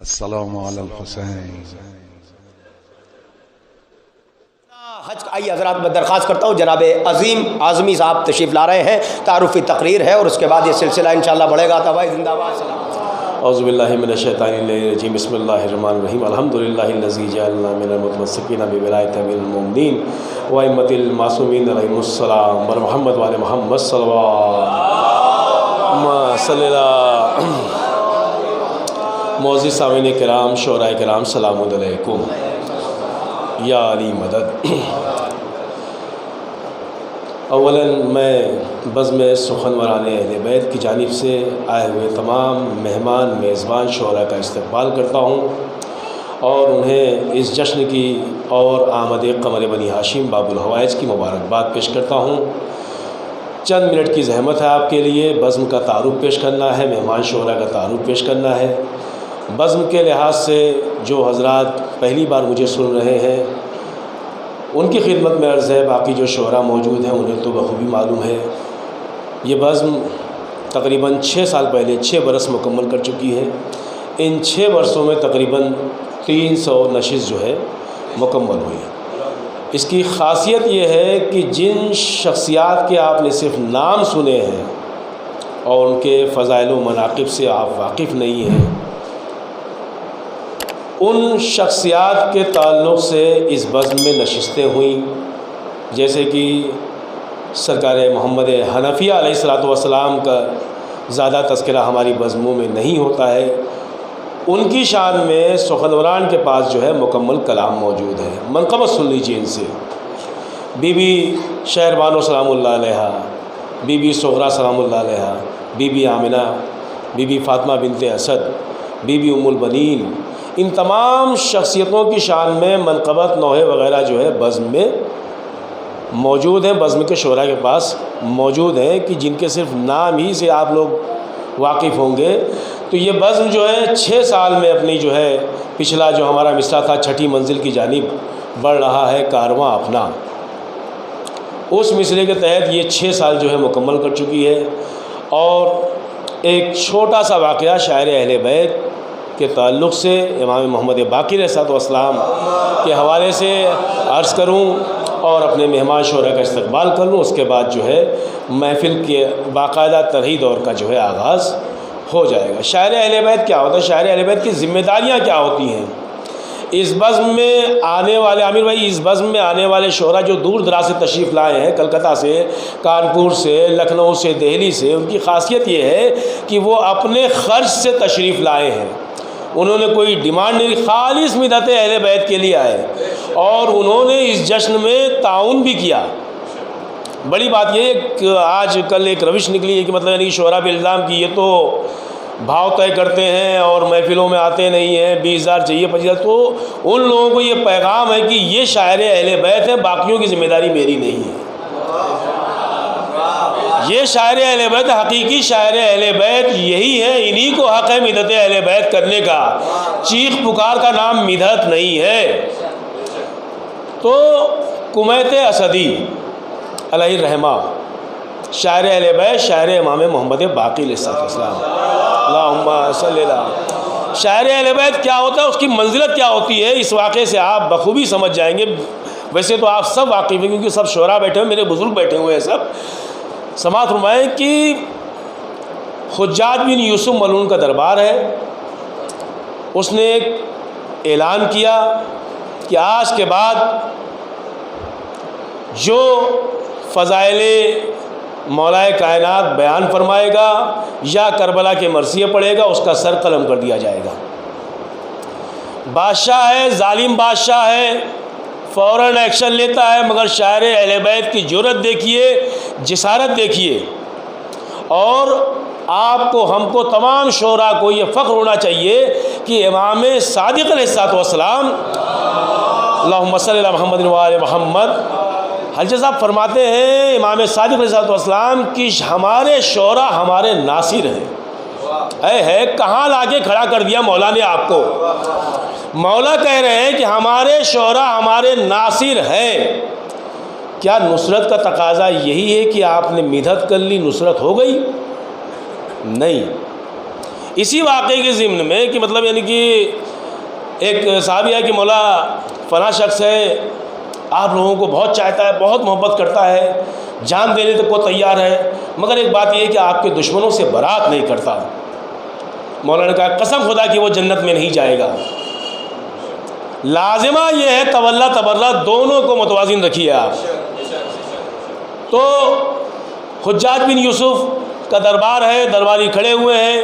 السلام علی الحسین۔ حج آئیے حضرات، میں درخواست کرتا ہوں جناب عظیم اعظمی صاحب تشریف لا رہے ہیں، تعارفی تقریر ہے اور اس کے بعد یہ سلسلہ انشاءاللہ بڑھے گا۔ تباہی زندہ باد۔ اعوذ باللہ من الشیطان الرجیم، بسم اللہ الرحمن الرحیم، الحمدللہ الذی جعلنا من المتمسکین بولایۃ امیر المؤمنین وائمۃ المعصومین علیہم السلام محمد وعلی محمد صلی اللہ۔ معزز سامعین کرام، شعراء کرام، سلام علیکم یا علی مدد۔ اولاً میں بزم سخنوران اہل بیت کی جانب سے آئے ہوئے تمام مہمان میزبان شعراء کا استقبال کرتا ہوں اور انہیں اس جشن کی اور آمد قمر بنی ہاشم باب الحوائج کی مبارکباد پیش کرتا ہوں۔ چند منٹ کی زحمت ہے آپ کے لیے، بزم کا تعارف پیش کرنا ہے، مہمان شعراء کا تعارف پیش کرنا ہے۔ بزم کے لحاظ سے جو حضرات پہلی بار مجھے سن رہے ہیں ان کی خدمت میں عرض ہے، باقی جو شعراء موجود ہیں انہیں تو بخوبی معلوم ہے۔ یہ بزم تقریباً 6 سال پہلے 6 برس مکمل کر چکی ہے۔ ان 6 برسوں میں تقریباً 300 نشست جو ہے مکمل ہوئی۔ اس کی خاصیت یہ ہے کہ جن شخصیات کے آپ نے صرف نام سنے ہیں اور ان کے فضائل و مناقب سے آپ واقف نہیں ہیں، ان شخصیات کے تعلق سے اس بزم میں نشستیں ہوئیں، جیسے کہ سرکار محمد حنفیہ علیہ السلام کا زیادہ تذکرہ ہماری بزموں میں نہیں ہوتا ہے۔ ان کی شان میں سخنوران کے پاس جو ہے مکمل کلام موجود ہے۔ منقبت سن لیجیے ان سے۔ بی بی شہربانو سلام اللہ علیہا، بی بی صغرا سلام اللہ علیہا، بی بی آمنہ، بی بی فاطمہ بنت اسد، بی بی ام البنین، ان تمام شخصیتوں کی شان میں منقبت نوحے وغیرہ جو ہے بزم میں موجود ہیں، بزم کے شعراء کے پاس موجود ہیں کہ جن کے صرف نام ہی سے آپ لوگ واقف ہوں گے۔ تو یہ بزم جو ہے 6 سال میں اپنی جو ہے، پچھلا جو ہمارا مصرع تھا چھٹی منزل کی جانب بڑھ رہا ہے کارواں اپنا، اس مصرعے کے تحت یہ 6 سال جو ہے مکمل کر چکی ہے۔ اور ایک چھوٹا سا واقعہ شاعر اہل بیت کے تعلق سے امام محمد باقر علیہ السلام کے حوالے سے عرض کروں اور اپنے مہمان شعراء کا استقبال کر لوں، اس کے بعد جو ہے محفل کے باقاعدہ ترہی دور کا جو ہے آغاز ہو جائے گا۔ شاعر اہل بیت کیا ہوتا ہے، شاعر اہل بیت کی ذمہ داریاں کیا ہوتی ہیں؟ اس بزم میں آنے والے عامر بھائی، اس بزم میں آنے والے شعراء جو دور دراز سے تشریف لائے ہیں، کلکتہ سے، کانپور سے، لکھنؤ سے، دہلی سے، ان کی خاصیت یہ ہے کہ وہ اپنے خرچ سے تشریف لائے ہیں۔ انہوں نے کوئی ڈیمانڈ نہیں، خالص مدحت اہل بیت کے لیے آئے اور انہوں نے اس جشن میں تعاون بھی کیا۔ بڑی بات یہ ہے کہ آج کل ایک روش نکلی ہے کہ مطلب یعنی شعراء پہ الزام کی یہ تو بھاؤ طے کرتے ہیں اور محفلوں میں آتے نہیں ہیں، 20,000 چاہیے 25,000، تو ان لوگوں کو یہ پیغام ہے کہ یہ شاعر اہل بیت ہے، باقیوں کی ذمہ داری میری نہیں ہے۔ یہ شاعر اہل بیت، حقیقی شاعر اہل بیت یہی ہے، انہی کو حق ہے مدحت اہل بیت کرنے کا۔ چیخ پکار کا نام مدحت نہیں ہے۔ تو کمیت اسدی علیہ الرحمہ، شاعر اہل بیت، شاعر امام محمد باقر علیہ السلام، اللہم صلی اللہ۔ شاعر اہل بیت کیا ہوتا ہے، اس کی منزلت کیا ہوتی ہے، اس واقعے سے آپ بخوبی سمجھ جائیں گے۔ ویسے تو آپ سب واقف ہیں کیونکہ سب شعراء بیٹھے ہوئے، میرے بزرگ بیٹھے ہوئے ہیں، سب سماعت فرمائیں کہ حجاج بن یوسف ملعون کا دربار ہے۔ اس نے ایک اعلان کیا کہ آج کے بعد جو فضائل مولا کائنات بیان فرمائے گا یا کربلا کے مرثیے پڑھے گا، اس کا سر قلم کر دیا جائے گا۔ بادشاہ ہے، ظالم بادشاہ ہے، فوراً ایکشن لیتا ہے، مگر شاعر اہل بیت کی جرأت دیکھیے، جسارت دیکھیے۔ اور آپ کو، ہم کو، تمام شعراء کو یہ فخر ہونا چاہیے کہ امام صادق علیہ السلام، اللہم صلی اللہ محمد وعلی محمد، حجت صاحب فرماتے ہیں امام صادق علیہ السلام کہ ہمارے شعراء ہمارے ناصر ہیں۔ ہے کہاں لا کے کھڑا کر دیا مولا نے آپ کو؟ مولا کہہ رہے ہیں کہ ہمارے شعراء ہمارے ناصر ہیں۔ کیا نصرت کا تقاضا یہی ہے کہ آپ نے مدحت کر لی نصرت ہو گئی؟ نہیں، اسی واقعے کے ضمن میں کہ مطلب یعنی کہ ایک صحابی ہے کہ مولا فلاں شخص ہے، آپ لوگوں کو بہت چاہتا ہے، بہت محبت کرتا ہے، جان دینے تک کو تیار ہے، مگر ایک بات یہ ہے کہ آپ کے دشمنوں سے برات نہیں کرتا۔ مولا نے کہا قسم خدا کہ وہ جنت میں نہیں جائے گا۔ لازمہ یہ ہے تولا تبرہ دونوں کو متوازن رکھیے آپ۔ تو حجاج بن یوسف کا دربار ہے، درباری کھڑے ہوئے ہیں،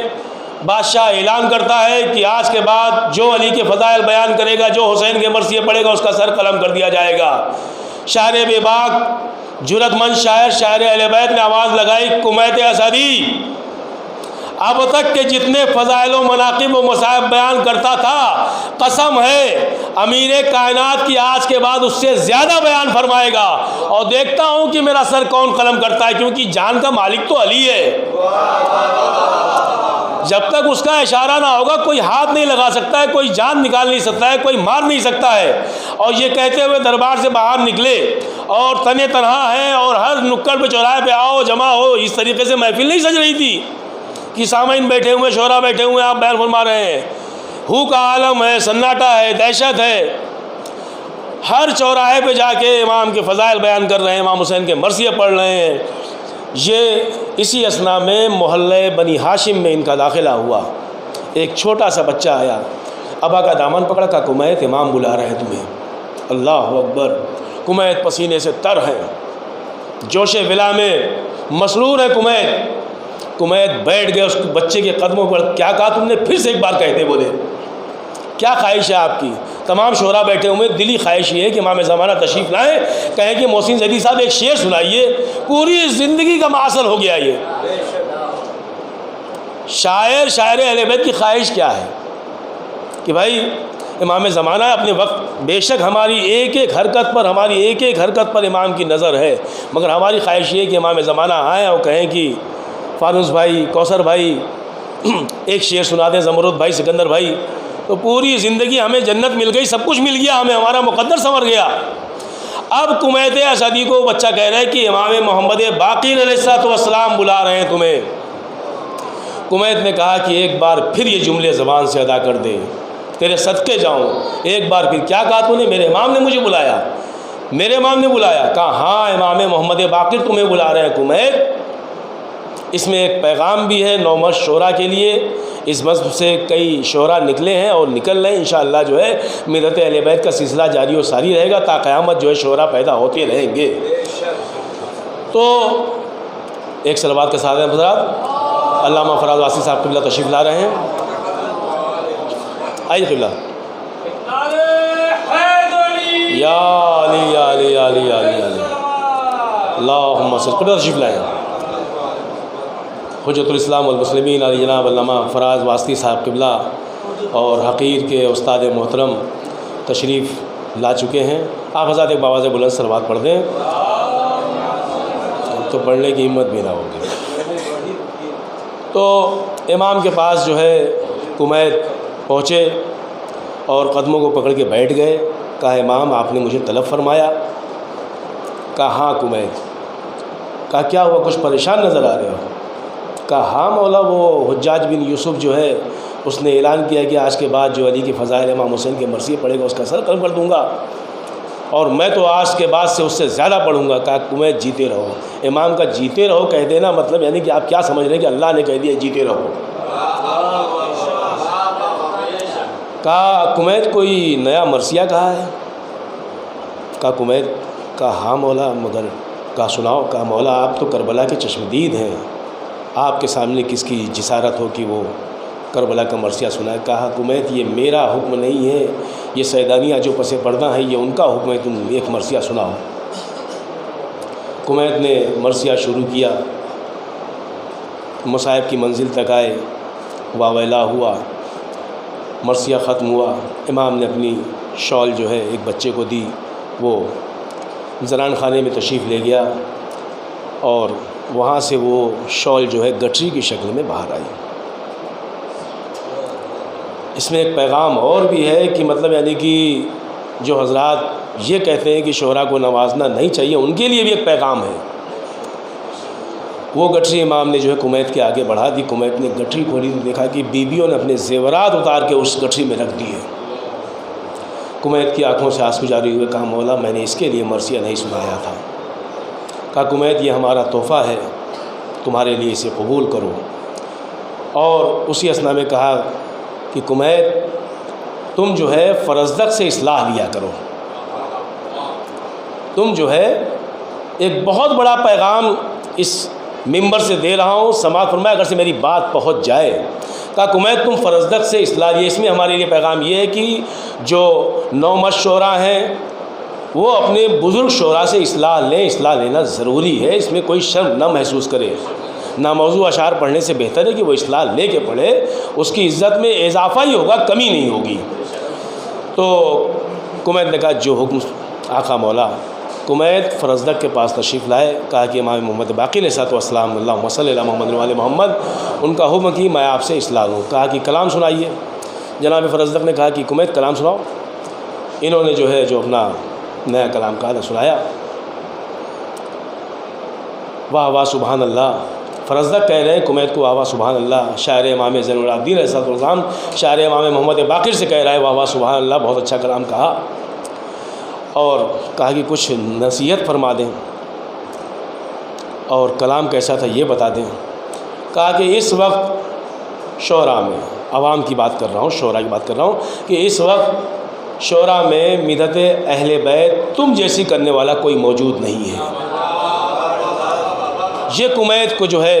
بادشاہ اعلان کرتا ہے کہ آج کے بعد جو علی کے فضائل بیان کرے گا، جو حسین کے مرثیے پڑھے گا، اس کا سر قلم کر دیا جائے گا۔ شاعر بے باک جرأت مند شاعر اہل بیت نے آواز لگائی، کمیت اسدی اب تک کے جتنے فضائل و مناقب و مصائب بیان کرتا تھا، قسم ہے امیر کائنات کی آج کے بعد اس سے زیادہ بیان فرمائے گا، اور دیکھتا ہوں کہ میرا سر کون قلم کرتا ہے، کیونکہ جان کا مالک تو علی ہے۔ جب تک اس کا اشارہ نہ ہوگا کوئی ہاتھ نہیں لگا سکتا ہے، کوئی جان نکال نہیں سکتا ہے، کوئی مار نہیں سکتا ہے۔ اور یہ کہتے ہوئے دربار سے باہر نکلے اور تنے تنہا ہیں، اور ہر نکڑ پہ چوراہے پہ آؤ جمع ہو، اس طریقے سے محفل نہیں سج رہی تھی کہ سامعین بیٹھے ہوئے، شعراء بیٹھے ہوئے، آپ بیان فرما رہے ہیں، ہو کا عالم ہے، سناٹا ہے، دہشت ہے۔ ہر چوراہے پہ جا کے امام کے فضائل بیان کر رہے ہیں، امام حسین کے مرثیے پڑھ رہے ہیں۔ یہ اسی اثنا میں محلہ بنی ہاشم میں ان کا داخلہ ہوا۔ ایک چھوٹا سا بچہ آیا، ابا کا دامن پکڑا، کہا کمیت امام بلا رہے ہیں تمہیں۔ اللہ اکبر، کمیت پسینے سے تر ہے، جوش ولا میں مسرور ہے کمیت بیٹھ گئے اس بچے کے قدموں پر۔ کیا کہا تم نے؟ پھر سے ایک بار کہتے بولے، کیا خواہش ہے آپ کی؟ تمام شعراء بیٹھے ہوئے، دلی خواہش یہ ہے کہ امام زمانہ تشریف لائیں، کہیں کہ محسن زیدی صاحب ایک شعر سنائیے، پوری زندگی کا معاصر ہو گیا یہ۔ شاعر اہل بیت کی خواہش کیا ہے کہ بھائی امام زمانہ اپنے وقت، بے شک ہماری ایک ایک حرکت پر امام کی نظر ہے، مگر ہماری خواہش یہ ہے کہ امام زمانہ آئیں اور کہیں کہ فانوس بھائی، کوثر بھائی ایک شعر سنا دیں، زمرد بھائی، سکندر بھائی، تو پوری زندگی ہمیں جنت مل گئی، سب کچھ مل گیا ہمیں، ہمارا مقدر سنور گیا۔ اب کمیت اسدی کو بچہ کہہ رہا ہے کہ امام محمد باقر علیہ السلام بلا رہے ہیں تمہیں۔ کمیت نے کہا کہ ایک بار پھر یہ جملے زبان سے ادا کر دے، تیرے صدقے جاؤں، ایک بار پھر۔ کیا کہا تو نے؟ میرے امام نے مجھے بلایا، میرے امام نے بلایا۔ کہا ہاں امام محمد باقر تمہیں بلا رہے ہیں کمیت۔ اس میں ایک پیغام بھی ہے نومرد شعراء کے لیے، اس مذہب سے کئی شعراء نکلے ہیں اور نکل رہے ہیں، انشاءاللہ جو ہے ملت اہل بیت کا سلسلہ جاری و ساری رہے گا تا قیامت جو ہے شعراء پیدا ہوتے رہیں گے۔ تو ایک صلوات کے ساتھ ہیں حضرات، علامہ فراز واصی صاحب قبلہ تشریف لا رہے ہیں، آئیے قبلہ۔ یا علی یا علی یا علی یا علی یا علی، اللہم صل، قبلہ تشریف لائیں۔ حجت الاسلام والمسلمین علی جناب علامہ فراز واسطی صاحب قبلہ اور حقیر کے استاد محترم تشریف لا چکے ہیں۔ آپ حضرات ایک باواز بلند صلوات پڑھ دیں تو پڑھنے کی ہمت بھی نہ ہوگی۔ تو امام کے پاس جو ہے کمیت پہنچے اور قدموں کو پکڑ کے بیٹھ گئے۔ کہا امام آپ نے مجھے طلب فرمایا؟ کہا ہاں کمیت۔ کہا کیا ہوا، کچھ پریشان نظر آ رہے ہو؟ کہا ہاں مولا، وہ حجاج بن یوسف جو ہے اس نے اعلان کیا کہ آج کے بعد جو علی کے فضائل امام حسین کے مرثیے پڑھے گا اس کا سر قلم کر دوں گا، اور میں تو آج کے بعد سے اس سے زیادہ پڑھوں گا۔ کہا کمیت جیتے رہو۔ امام کا جیتے رہو کہہ دینا مطلب یعنی کہ آپ کیا سمجھ رہے ہیں کہ اللہ نے کہہ دیا جیتے رہو۔ کہا کمیت کوئی نیا مرثیہ کہا ہے؟ کہا کمیت، کہا ہاں مولا، مگر کہا سناؤ۔ کہا مولا آپ تو کربلا کے چشمدید ہیں، آپ کے سامنے کس کی جسارت ہو کہ وہ کربلا کا مرثیہ سنائے۔ کہا کمیت یہ میرا حکم نہیں ہے، یہ سیدانیہ جو پس پردہ ہیں یہ ان کا حکم ہے، تم ایک مرثیہ سناؤ۔ کمیت نے مرثیہ شروع کیا، مصائب کی منزل تک آئے، واویلا ہوا، مرثیہ ختم ہوا۔ امام نے اپنی شال جو ہے ایک بچے کو دی، وہ زنان خانے میں تشریف لے گیا اور وہاں سے وہ شال جو ہے گٹری کی شکل میں باہر آئی۔ اس میں ایک پیغام اور بھی ہے کہ مطلب یعنی کہ جو حضرات یہ کہتے ہیں کہ شعراء کو نوازنا نہیں چاہیے، ان کے لیے بھی ایک پیغام ہے۔ وہ گٹھری امام نے جو ہے کمیت کے آگے بڑھا دی. کمیت نے گٹھری کھولی تو دیکھا کہ بیویوں نے اپنے زیورات اتار کے اس گٹھری میں رکھ دیے. کمیت کی آنکھوں سے آنسو جاری ہوئے. کہا مولا میں نے اس کے لیے مرثیہ نہیں سنایا تھا. کہا کمیت یہ ہمارا تحفہ ہے, تمہارے لیے اسے قبول کرو. اور اسی اثنا میں کہا کہ کمیت تم جو ہے فرزدق سے اصلاح لیا کرو. تم جو ہے ایک بہت بڑا پیغام اس ممبر سے دے رہا ہوں, سماعت فرمائے اگر سے میری بات پہنچ جائے. کہا کمیت تم فرزدق سے اصلاح لیے. اس میں ہمارے لیے پیغام یہ ہے کہ جو 9 مرد شعراء ہیں وہ اپنے بزرگ شعراء سے اصلاح لیں. اصلاح لینا ضروری ہے, اس میں کوئی شرم نہ محسوس کرے. ناموضوع اشعار پڑھنے سے بہتر ہے کہ وہ اصلاح لے کے پڑھے, اس کی عزت میں اضافہ ہی ہوگا, کمی نہیں ہوگی. تو کمیت نے کہا جو حکم آقا مولا. کمیت فرزدق کے پاس تشریف لائے. کہا کہ امام محمد باقر علیہ السلام اللہم صلی علی محمد وعلی محمد ان کا حکم کی میں آپ سے اصلاح لوں. کہا کہ کلام سنائیے. جناب فرزدق نے کہا کہ کمیت کلام سناؤ. انہوں نے جو ہے جو اپنا نیا کلام کہا سنایا. واہ واہ سبحان اللہ. فرزدق کہہ رہے ہیں کمیت کو واہ واہ سبحان اللہ. شاعر امام زین العابدین علیہ السلام شاعر امام محمد باقر سے کہہ رہا ہے واہ واہ سبحان اللہ, بہت اچھا کلام کہا. اور کہا کہ کچھ نصیحت فرما دیں اور کلام کیسا تھا یہ بتا دیں. کہا کہ اس وقت شعراء میں, عوام کی بات کر رہا ہوں, شعراء کی بات کر رہا ہوں, کہ اس وقت شعراء میں مدحت اہل بیت تم جیسی کرنے والا کوئی موجود نہیں ہے. یہ کمیت کو جو ہے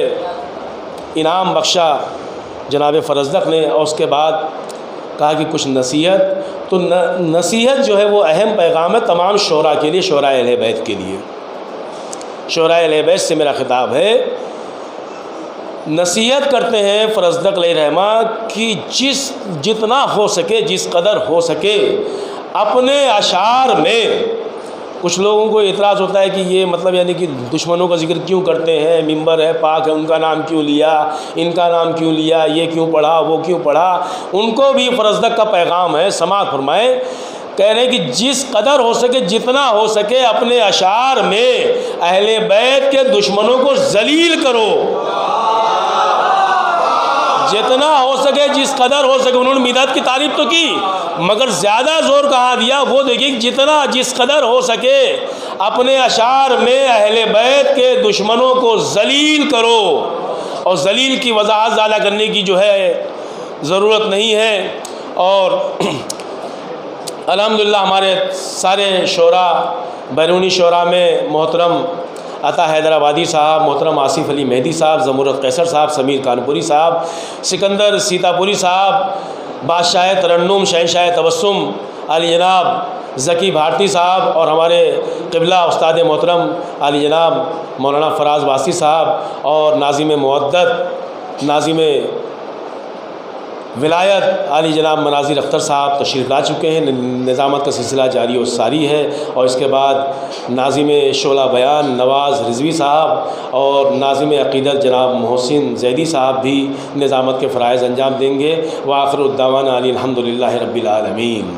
انعام بخشا جناب فرزدق نے. اور اس کے بعد کہا کہ کچھ نصیحت. تو نصیحت جو ہے وہ اہم پیغام ہے تمام شعراء کے لیے, شعراء اہل بیت کے لیے. شعراء اہل بیت سے میرا خطاب ہے, نصیحت کرتے ہیں فرزدق علیہ رحمہ کہ جتنا ہو سکے, جس قدر ہو سکے اپنے اشعار میں. کچھ لوگوں کو اعتراض ہوتا ہے کہ یہ مطلب یعنی کہ دشمنوں کا ذکر کیوں کرتے ہیں, ممبر ہے پاک ہے ان کا نام کیوں لیا, ان کا نام کیوں لیا, یہ کیوں پڑھا وہ کیوں پڑھا. ان کو بھی فرزدق کا پیغام ہے, سماعت فرمائیں. کہہ رہے ہیں کہ جس قدر ہو سکے, جتنا ہو سکے اپنے اشعار میں اہل بیت کے دشمنوں کو ذلیل کرو. جتنا ہو سکے, جس قدر ہو سکے. انہوں نے مدحت کی تعریف تو کی مگر زیادہ زور کہاں دیا وہ دیکھیں, جتنا جس قدر ہو سکے اپنے اشعار میں اہل بیت کے دشمنوں کو ذلیل کرو. اور ذلیل کی وضاحت زیادہ کرنے کی جو ہے ضرورت نہیں ہے. اور الحمدللہ ہمارے سارے شعراء, بیرونی شعراء میں محترم عطا حیدرآبادی صاحب, محترم آصف علی مہدی صاحب, زمرد قیصر صاحب, سمیر کانپوری صاحب, سکندر سیتاپوری صاحب, بادشاہ ترنم شہنشاہ تبسم علی جناب ذکی بھارتی صاحب, اور ہمارے قبلہ استاد محترم علی جناب مولانا فراز واسی صاحب, اور ناظم مودت, ناظم ولایت علی جناب مناظر اختر صاحب تشریف لا چکے ہیں. نظامت کا سلسلہ جاری و ساری ہے. اور اس کے بعد ناظم شعلہ بیان نواز رضوی صاحب اور ناظم عقیدت جناب محسن زیدی صاحب بھی نظامت کے فرائض انجام دیں گے. وآخر الدعوانا الحمدللہ رب العالمین.